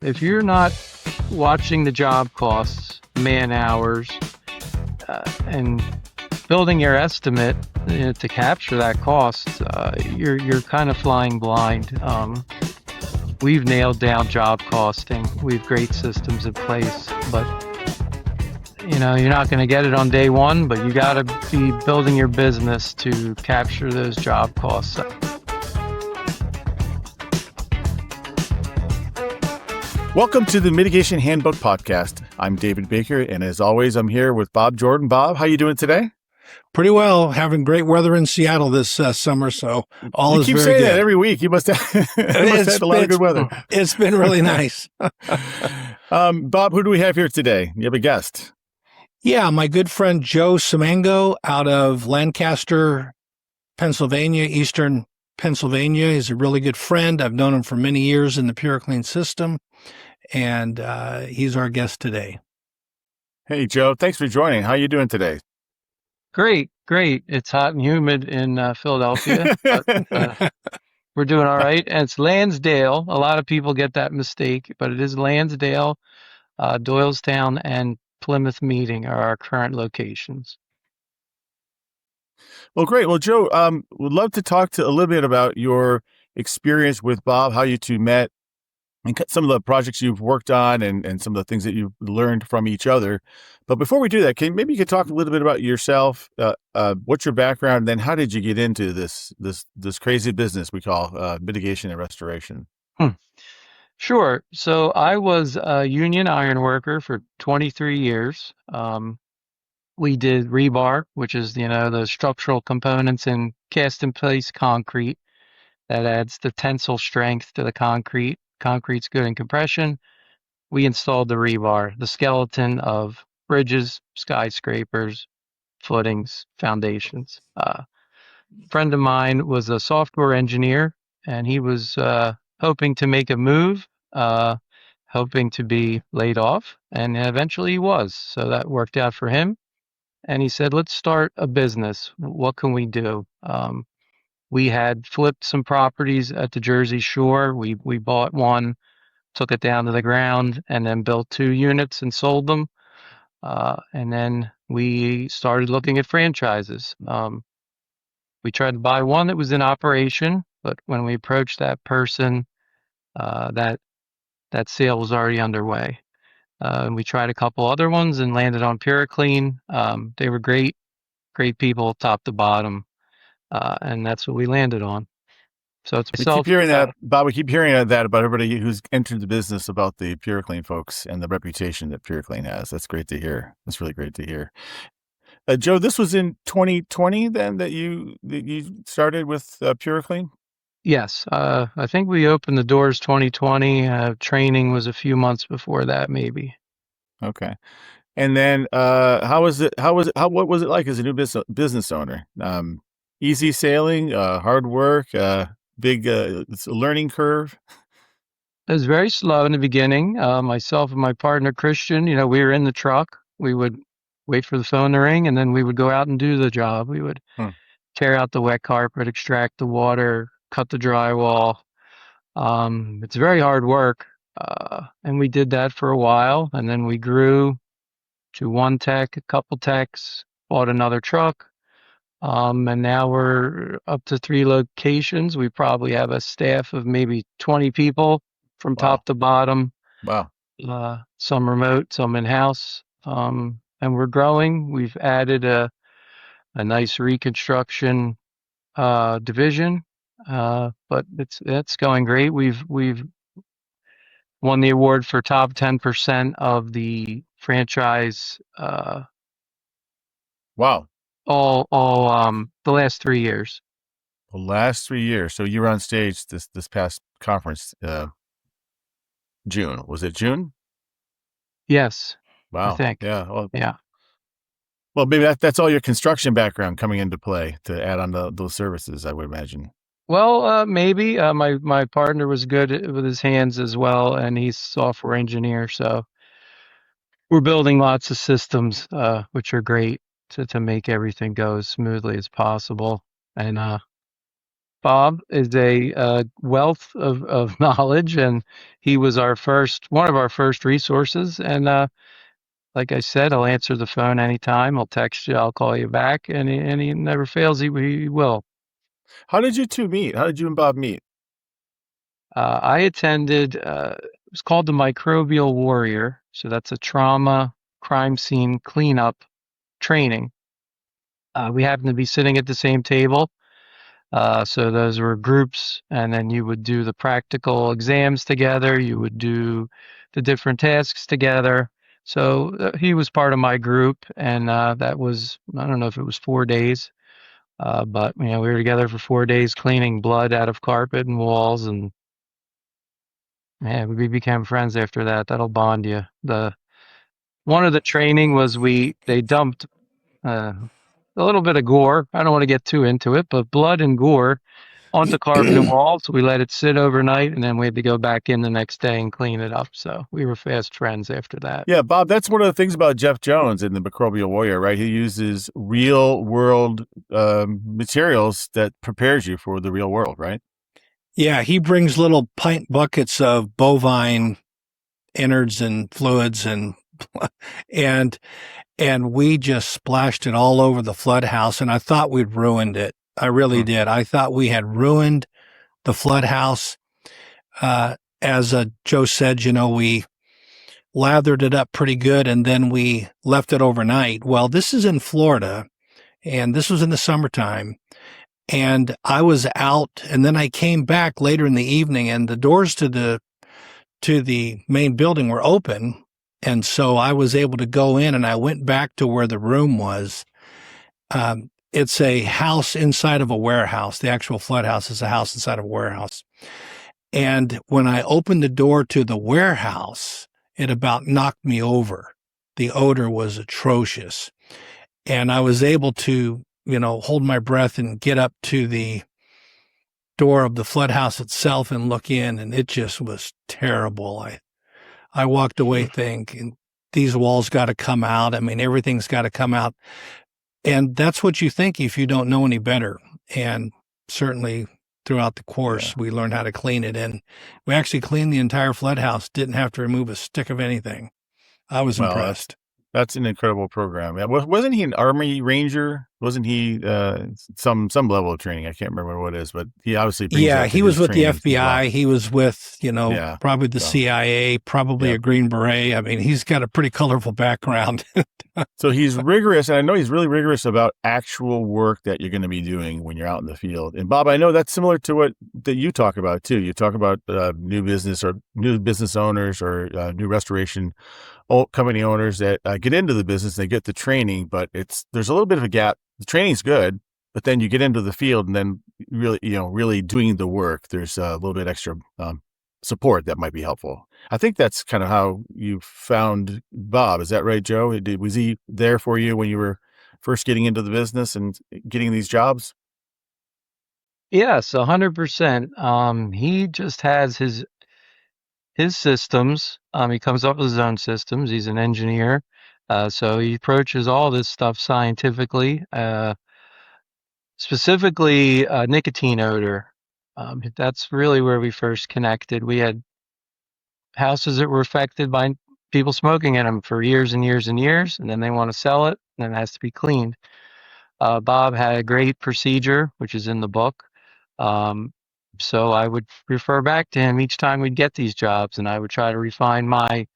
If you're not watching the job costs, man hours, and building your estimate to capture that cost, you're kind of flying blind. We've nailed down job costing. We have great systems in place, but you're not going to get it on day one, but you got to be building your business to capture those job costs. Welcome to the Mitigation Handbook Podcast. I'm David Baker, and as always, I'm here with Bob Jordan. Bob, how you doing today? Pretty well. Having great weather in Seattle this summer, so all you is keep very saying good. that every week. You must have, had a lot of good weather. It's been really nice. Bob, who do we have here today? You have a guest. Yeah, my good friend Joe Samango out of Lancaster, Pennsylvania, Eastern Pennsylvania. He's a really good friend. I've known him for many years in the PuroClean system, and he's our guest today. Hey, Joe. Thanks for joining. How are you doing today? Great. It's hot and humid in Philadelphia, but we're doing all right. And it's Lansdale. A lot of people get that mistake, but it is Lansdale, Doylestown, and Plymouth Meeting are our current locations. Well, great. Well, Joe, would love to talk a little bit about your experience with Bob, how you two met, and some of the projects you've worked on and some of the things that you've learned from each other. But before we do that, maybe you could talk a little bit about yourself, what's your background, and then how did you get into this crazy business we call mitigation and restoration? Sure. So I was a union ironworker for 23 years. We did rebar, which is, the structural components in cast-in-place concrete that adds the tensile strength to the concrete. Concrete's good in compression. We installed the rebar, the skeleton of bridges, skyscrapers, footings, foundations. A friend of mine was a software engineer, and he was hoping to make a move, hoping to be laid off, and eventually he was. So that worked out for him. And he said, let's start a business. What can we do? We had flipped some properties at the Jersey Shore. We bought one, took it down to the ground, and then built 2 units and sold them. And then we started looking at franchises. We tried to buy one that was in operation, but when we approached that person, that sale was already underway. We tried a couple other ones and landed on PuroClean. They were great people, top to bottom, and that's what we landed on. So it's myself. We keep hearing that, Bob. We keep hearing that about everybody who's entered the business about the PuroClean folks and the reputation that PuroClean has. That's great to hear. That's really great to hear. Joe, this was in 2020 then that you started with PuroClean? Yes. I think we opened the doors 2020. Training was a few months before that, maybe. Okay. And then what was it like as a new business owner? Easy sailing, hard work, big it's a learning curve? It was very slow in the beginning. Myself and my partner, Christian, we were in the truck. We would wait for the phone to ring, and then we would go out and do the job. We would tear out the wet carpet, extract the water, cut the drywall. It's very hard work. And we did that for a while, and then we grew to one tech, a couple techs, bought another truck. And now we're up to 3 locations. We probably have a staff of maybe 20 people from top to bottom. Wow. Some remote, some in-house. And we're growing. We've added a nice reconstruction division. But it's going great. We've won the award for top 10% of the franchise. Wow. All the last 3 years. The last 3 years. So you were on stage this past conference, June. Was it June? Yes. Wow. I think. Yeah. Well, yeah. Well, maybe that's all your construction background coming into play to add on those services, I would imagine. Well, maybe my partner was good with his hands as well, and he's a software engineer. So we're building lots of systems, which are great to make everything go as smoothly as possible. And Bob is a wealth of knowledge, and he was one of our first resources. And like I said, I'll answer the phone anytime. I'll text you. I'll call you back, and he never fails. He will. How did you two meet? How did you and Bob meet? I attended. It was called the Microbial Warrior. So that's a trauma crime scene cleanup training. We happened to be sitting at the same table. So those were groups, and then you would do the practical exams together. You would do the different tasks together. So he was part of my group, and that was, I don't know if it was 4 days, but we were together for 4 days cleaning blood out of carpet and walls, and man, we became friends after that. That'll bond you. One of the training was they dumped uh, a little bit of gore. I don't want to get too into it, but blood and gore onto carpet and walls. We let it sit overnight, and then we had to go back in the next day and clean it up. So we were fast friends after that. Yeah, Bob, that's one of the things about Jeff Jones in the Microbial Warrior, right? He uses real world materials that prepares you for the real world, right? Yeah, he brings little pint buckets of bovine innards and fluids and and we just splashed it all over the flood house, and I thought we'd ruined it. I really did. I thought we had ruined the flood house. As Joe said, we lathered it up pretty good, and then we left it overnight. Well, this is in Florida, and this was in the summertime, and I was out, and then I came back later in the evening, and the doors to the main building were open. And so I was able to go in, and I went back to where the room was. It's a house inside of a warehouse. The actual flood house is a house inside of a warehouse. And when I opened the door to the warehouse, it about knocked me over. The odor was atrocious. And I was able to, hold my breath and get up to the door of the flood house itself and look in, and it just was terrible. I walked away thinking, these walls got to come out. I mean, everything's got to come out. And that's what you think if you don't know any better. And certainly throughout the course, we learned how to clean it. And we actually cleaned the entire flood house, didn't have to remove a stick of anything. I was impressed. That's an incredible program. Wasn't he an Army Ranger? Wasn't he some level of training? I can't remember what it is, but he obviously brings he was with the FBI. Well. He was with, probably the CIA, probably a Green Beret. I mean, he's got a pretty colorful background. So he's rigorous, and I know he's really rigorous about actual work that you're going to be doing when you're out in the field. And Bob, I know that's similar to what that you talk about too. You talk about new business owners or new restoration company owners that get into the business, they get the training, but there's a little bit of a gap. The training's good, but then you get into the field and then really doing the work. There's a little bit extra support that might be helpful. I think that's kind of how you found Bob. Is that right, Joe? Was he there for you when you were first getting into the business and getting these jobs? Yes, 100%. He just has his systems. He comes up with his own systems. He's an engineer. So he approaches all this stuff scientifically, specifically nicotine odor. That's really where we first connected. We had houses that were affected by people smoking in them for years and years and years, and then they want to sell it, and then it has to be cleaned. Bob had a great procedure, which is in the book. So I would refer back to him each time we'd get these jobs, and I would try to refine my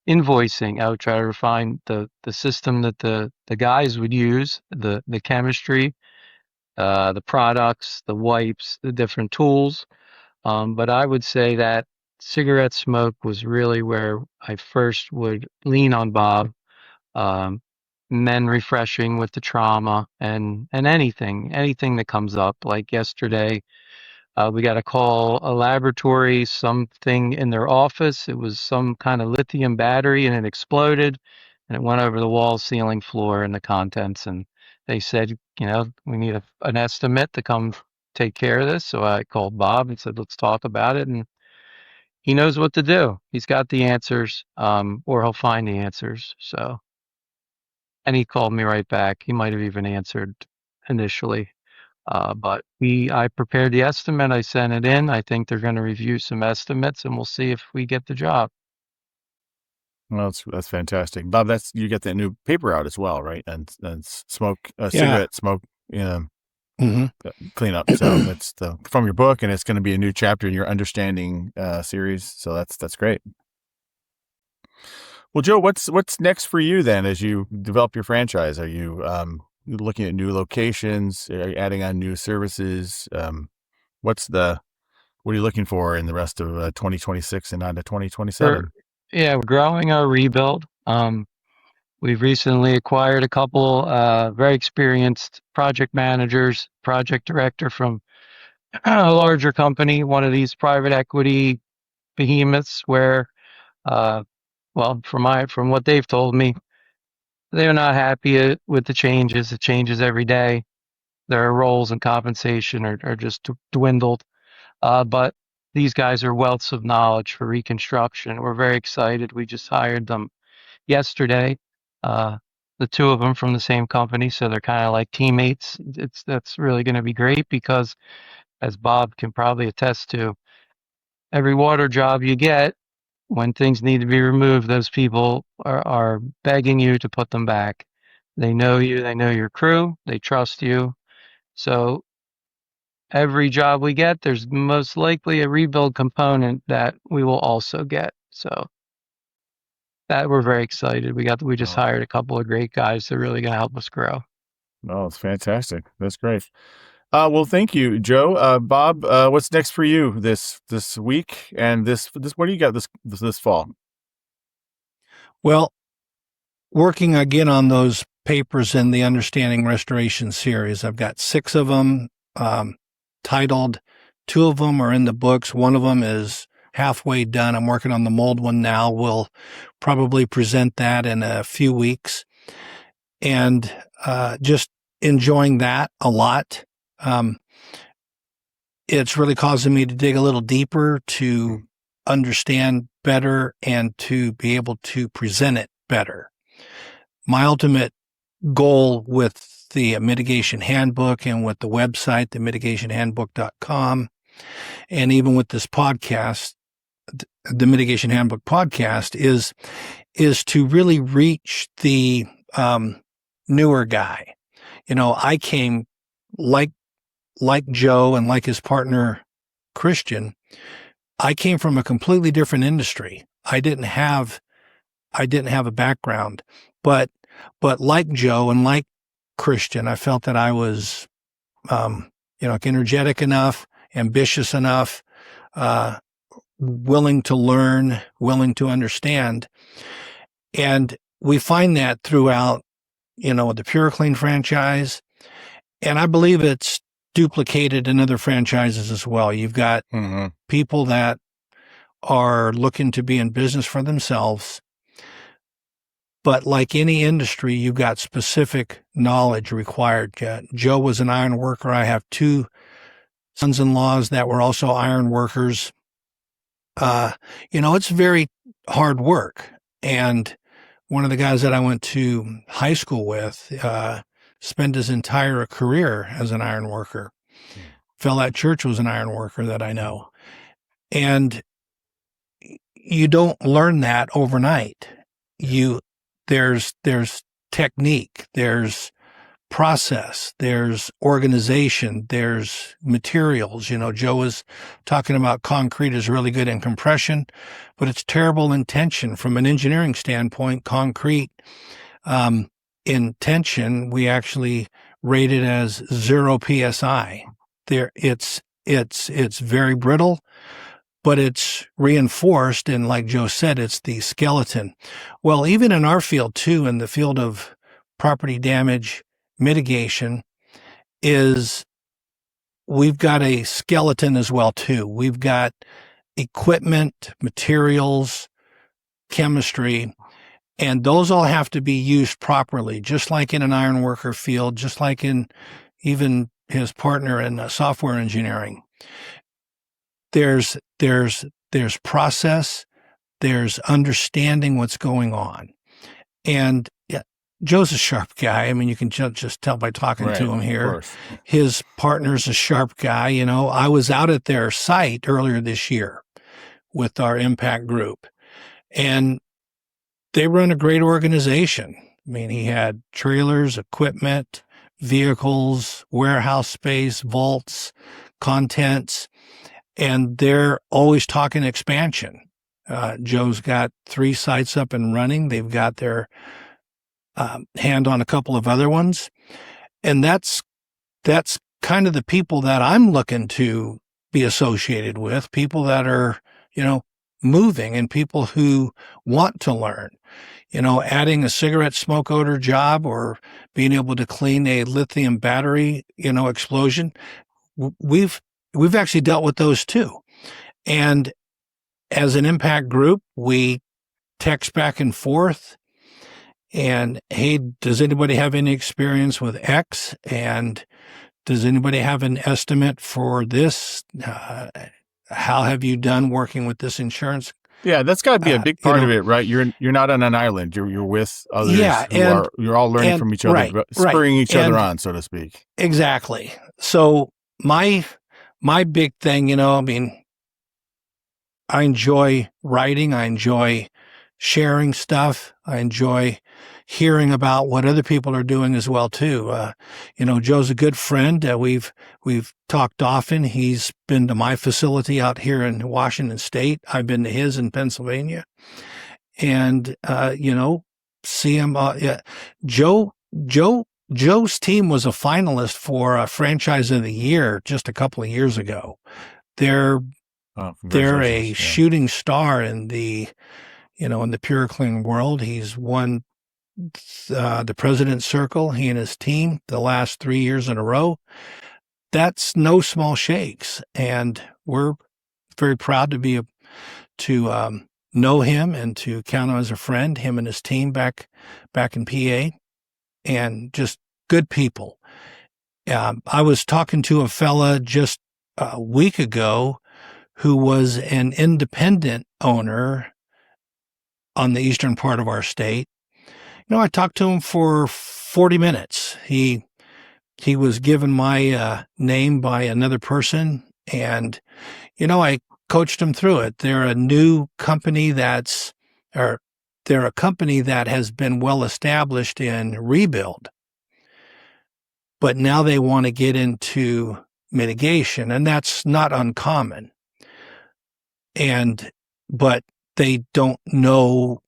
invoicing. I would try to refine the system that the guys would use, the chemistry, the products, the wipes, the different tools. But I would say that cigarette smoke was really where I first would lean on Bob. Then refreshing with the trauma and anything that comes up. Like yesterday, we got a call, a laboratory, something in their office. It was some kind of lithium battery, and it exploded, and it went over the wall, ceiling, floor, and the contents. And they said, we need an estimate to come take care of this. So I called Bob and said, let's talk about it. And he knows what to do. He's got the answers, or he'll find the answers. So, and he called me right back. He might have even answered initially. But I prepared the estimate. I sent it in. I think they're going to review some estimates, and we'll see if we get the job. Well, that's fantastic, Bob. You get that new paper out as well, right? And smoke, Yeah. cigarette smoke, hmm cleanup. So that's from your book, and it's going to be a new chapter in your understanding series. So that's great. Well, Joe, what's next for you then as you develop your franchise? Are you looking at new locations? Are you adding on new services? What are you looking for in the rest of 2026 and on to 2027? We're growing our rebuild. We've recently acquired a couple very experienced project managers, project director from a larger company, one of these private equity behemoths where, from what they've told me, they're not happy with the changes. It changes every day. Their roles and compensation are just dwindled. But these guys are wealths of knowledge for reconstruction. We're very excited. We just hired them yesterday. The two of them from the same company, so they're kind of like teammates. That's really going to be great because, as Bob can probably attest to, every water job you get, when things need to be removed, those people are begging you to put them back. They know you, they know your crew, they trust you. So every job we get, there's most likely a rebuild component that we will also get. So that we're very excited. We just hired a couple of great guys. They're really going to help us grow. Oh, it's fantastic. That's great. Well, thank you, Joe. Bob, what's next for you this week and this what do you got this fall? Well, working again on those papers in the Understanding Restoration series. I've got 6 of them titled. 2 of them are in the books. One of them is halfway done. I'm working on the mold one now. We'll probably present that in a few weeks. And just enjoying that a lot. It's really causing me to dig a little deeper to understand better and to be able to present it better. My ultimate goal with the Mitigation Handbook and with the website, the mitigationhandbook.com, and even with this podcast, the Mitigation Handbook Podcast, is to really reach the newer guy. I came like Joe and like his partner Christian. I came from a completely different industry. I didn't have a background, but like Joe and like Christian, I felt that I was, energetic enough, ambitious enough, willing to learn, willing to understand. And we find that throughout, the PuroClean franchise. And I believe it's duplicated in other franchises as well. You've got people that are looking to be in business for themselves. But like any industry, you've got specific knowledge required. Joe was an iron worker. I have 2 sons-in-laws that were also iron workers. It's very hard work. And one of the guys that I went to high school with spent his entire career as an iron worker. Fell at church was an iron worker that I know. And you don't learn that overnight. There's technique, there's process, there's organization, there's materials. Joe was talking about concrete is really good in compression, but it's terrible in tension. From an engineering standpoint, concrete in tension, we actually rate it as 0 PSI. It's very brittle, but it's reinforced. And like Joe said, it's the skeleton. Well, even in our field too, in the field of property damage mitigation, we've got a skeleton as well too. We've got equipment, materials, chemistry, and those all have to be used properly, just like in an ironworker field, just like in even his partner in software engineering. There's process, there's understanding what's going on. And Joe's a sharp guy. I mean, you can just tell by talking to him Of here. course. His partner's a sharp guy. You know, I was out at their site earlier this year with our impact group, and they run a great organization. I mean, he had trailers, equipment, vehicles, warehouse space, vaults, contents, and they're always talking expansion. Joe's got 3 sites up and running. They've got their hand on a couple of other ones. And that's kind of the people that I'm looking to be associated with, people that are, you know, moving and people who want to learn. You know, adding a cigarette smoke odor job or being able to clean a lithium battery, you know, explosion. We've actually dealt with those too. And as an impact group, we text back and forth and, hey, does anybody have any experience with X? And does anybody have an estimate for this? How have you done working with this insurance? Yeah, that's got to be a big part of it, right? You're not on an island. You're with others you're all learning from each other, spurring each other on, so to speak. Exactly. So my big thing, you know, I mean, I enjoy writing. I enjoy sharing stuff. I enjoy hearing about what other people are doing as well too. You know, Joe's a good friend. We've talked often. He's been to my facility out here in Washington State. I've been to his in Pennsylvania, and you know, see him. Joe's team was a finalist for a Franchise of the Year just a couple of years ago. They're a shooting star in the, you know, in the PuroClean world. He's won the President's Circle, he and his team, the last 3 years in a row. That's no small shakes, and we're very proud to know him and to count him as a friend. Him and his team back in PA, and just good people. I was talking to a fella just a week ago who was an independent owner on the eastern part of our state. You know, I talked to him for 40 minutes. He was given my name by another person, and, you know, I coached him through it. They're a new company they're a company that has been well established in rebuild, but now they want to get into mitigation, and that's not uncommon. But they don't know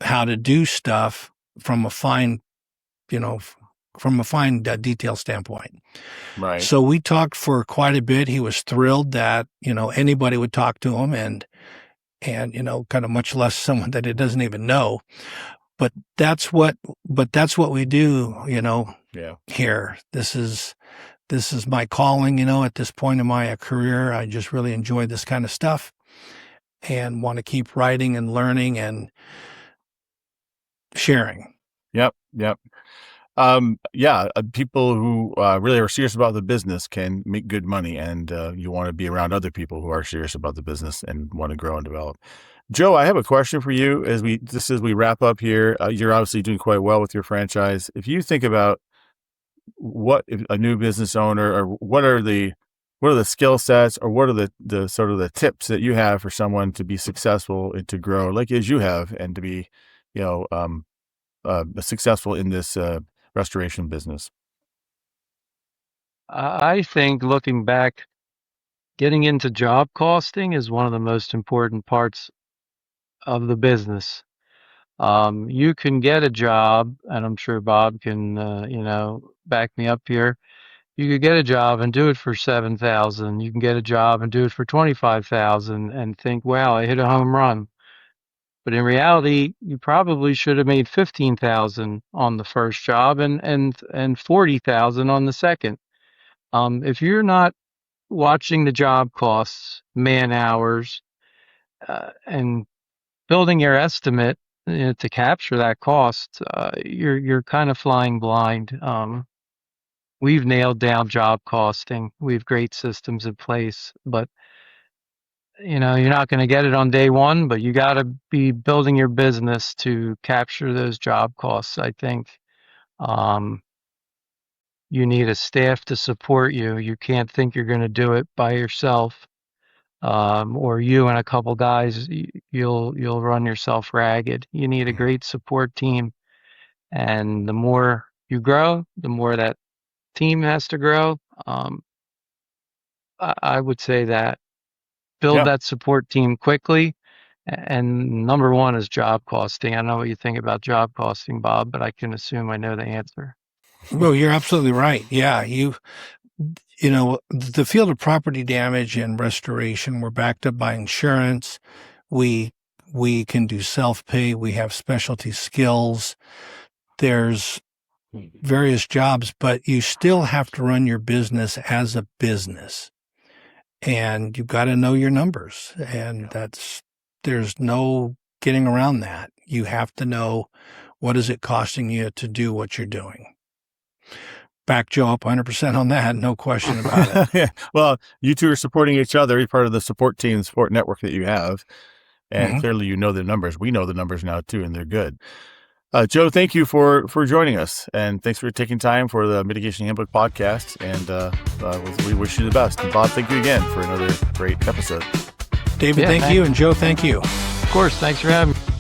how to do stuff from a fine detail standpoint. Right. So we talked for quite a bit. He was thrilled that, you know, anybody would talk to him and, you know, kind of much less someone that it doesn't even know. But that's what we do, you know, here. This is my calling, you know, at this point in my career. I just really enjoy this kind of stuff and want to keep writing and learning and sharing. Yep. People who really are serious about the business can make good money, and you want to be around other people who are serious about the business and want to grow and develop. Joe, I have a question for you as we wrap up here. You're obviously doing quite well with your franchise. If you think about what if a new business owner, or what are the skill sets, or what are the sort of the tips that you have for someone to be successful and to grow like as you have, and to be, you know, successful in this restoration business? I think, looking back, getting into job costing is one of the most important parts of the business. You can get a job, and I'm sure Bob can, you know, back me up here. You could get a job and do it for $7,000. You can get a job and do it for $25,000 and think, wow, I hit a home run. But in reality, you probably should have made $15,000 on the first job and $40,000 on the second. If you're not watching the job costs, man hours, and building your estimate, you know, to capture that cost, you're kind of flying blind. We've nailed down job costing. We have great systems in place, but, you know, you're not going to get it on day one, but you got to be building your business to capture those job costs, I think. Um, you need a staff to support you. You can't think you're going to do it by yourself. Or you and a couple guys, you'll run yourself ragged. You need a great support team, and the more you grow, the more that team has to grow. I would say that build Yeah. that support team quickly. And number one is job costing. I don't know what you think about job costing, Bob, but I can assume I know the answer. Well, you're absolutely right. Yeah, you know, the field of property damage and restoration, we're backed up by insurance. We can do self-pay. We have specialty skills. There's various jobs, but you still have to run your business as a business. And you've got to know your numbers. And there's no getting around that. You have to know what is it costing you to do what you're doing. Back Joe up 100% on that. No question about it. Yeah. Well, you two are supporting each other. You're part of the support team, support network that you have. And clearly you know the numbers. We know the numbers now too, and they're good. Joe, thank you for joining us. And thanks for taking time for the Mitigation Handbook podcast. And we wish you the best. And Bob, thank you again for another great episode. David, thank you. And Joe, thank you. Of course. Thanks for having me.